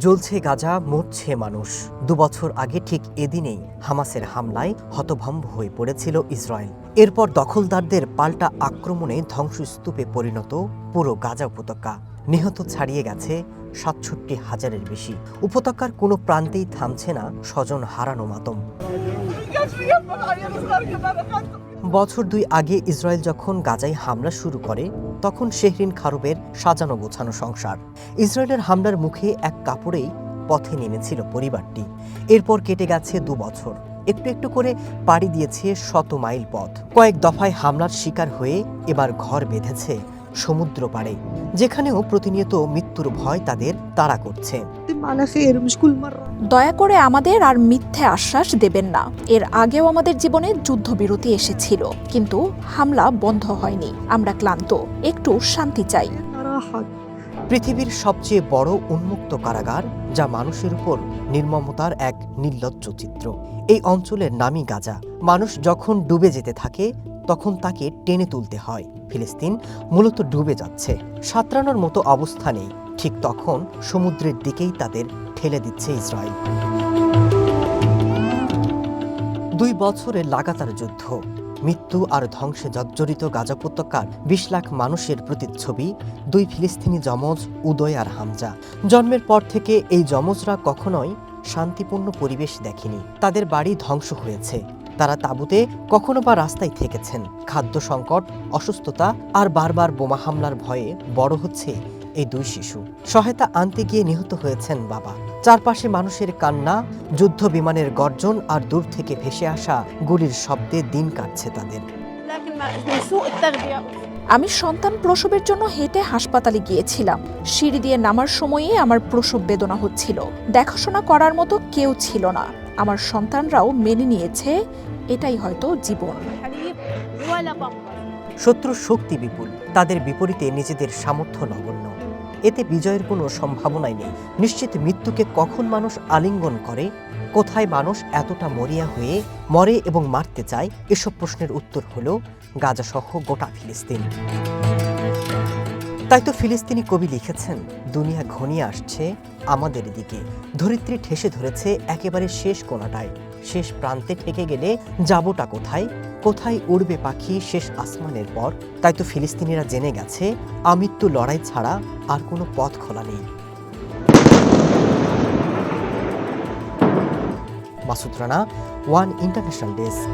জ্বলছে গাজা, মরছে মানুষ। ২ বছর আগে ঠিক এদিনেই হামাসের হামলায় হতভম্ব হয়ে পড়েছিল ইসরায়েল। এরপর দখলদারদের পাল্টা আক্রমণে ধ্বংসস্তূপে পরিণত পুরো গাজা উপত্যকা। নিহত ছাড়িয়ে গেছে ৬৭,০০০-এর বেশি। উপত্যকার কোনো প্রান্তেই থামছে না স্বজন হারানো মাতম। বছর ২ আগে ইসরায়েল যখন গাজায় হামলা শুরু করে, তখন শেহরিন খারুবের সাজানো গোছানো সংসার। ইসরায়েলের হামলার মুখে এক কাপড়েই পথে নেমেছিল পরিবারটি। এরপর কেটে গেছে ২ বছর। একটু একটু করে পাড়ি দিয়েছে শত মাইল পথ। কয়েক দফায় হামলার শিকার হয়ে এবার ঘর বেঁধেছে সমুদ্র পাড়ে, যেখানেও প্রতিনিয়ত মৃত্যুর ভয় তাদের তাড়া করছে। দয়া করে আমাদের আর মিথ্যে আশ্বাস দেবেন না। এর আগেও আমাদের জীবনে যুদ্ধবিরতি এসেছিল, কিন্তু হামলা বন্ধ হয়নি। আমরা ক্লান্ত, একটু শান্তি চাই। পৃথিবীর সবচেয়ে বড় উন্মুক্ত কারাগার, যা মানুষের উপর নির্মমতার এক নির্লজ্জ চিত্র। এই অঞ্চলের নামই গাজা। মানুষ যখন ডুবে যেতে থাকে, তখন তাকে টেনে তুলতে হয়। ফিলিস্তিন মূলত ডুবে যাচ্ছে, সাঁতরানোর মতো অবস্থা নেই। ঠিক তখন সমুদ্রের দিকেই তাদের ঠেলে দিচ্ছে ইসরায়েল। ২ বছরের লাগাতার যুদ্ধ, মৃত্যু আর ধ্বংসে জর্জরিত গাজা উপত্যকার ২০ লাখ মানুষের প্রতিচ্ছবি ২ ফিলিস্তিনি যমজ, উদয় আর হামজা। জন্মের পর থেকে এই যমজরা কখনোই শান্তিপূর্ণ পরিবেশ দেখেনি। তাদের বাড়ি ধ্বংস হয়েছে, তারা তাঁবুতে কখনো বা রাস্তায় থেকেছেন। খাদ্য সংকট, অসুস্থতা আর বারবার বোমা হামলার ভয়ে বড় হচ্ছে এই ২ শিশু। সহায়তা আনতে গিয়ে নিহত হয়েছেন বাবা। চারপাশে মানুষের কান্না, যুদ্ধ বিমানের গর্জন আর দূর থেকে ভেসে আসা গুলির শব্দে দিন কাটছে তাদের। আমি সন্তান প্রসবের জন্য হেঁটে হাসপাতালে গিয়েছিলাম। সিঁড়ি দিয়ে নামার সময়ে আমার প্রসব বেদনা হচ্ছিল। দেখাশোনা করার মতো কেউ ছিল না। আমার সন্তানরাও মেনে নিয়েছে এটাই হয়তো জীবন। শত্রুর শক্তি বিপুল, তাদের বিপরীতে নিজেদের সামর্থ্য নগণ্য। এতে বিজয়ের কোনো সম্ভাবনাই নেই। নিশ্চিত মৃত্যুকে কখন মানুষ আলিঙ্গন করে, কোথায় মানুষ এতটা মরিয়া হয়ে মরে এবং মারতে চায়, এসব প্রশ্নের উত্তর হলো গাজা সহ গোটা ফিলিস্তিন। তাই তো ফিলিস্তিনি কবি লিখেছেন, দুনিয়া ঘনিয়ে আসছে আমাদের দিকে। ধরিত্রী ঠেসে ধরেছে একেবারে শেষ কোণাটায়। শেষ প্রান্তে ঠেকে গেলে যাবোটা কোথায়? কোথায় উড়বে পাখি শেষ আসমানের পর? তাই তো ফিলিস্তিনিরা জেনে গেছে, আমৃত্যু লড়াই ছাড়া আর কোনো পথ খোলা নেই। Masud Rana, one international desk.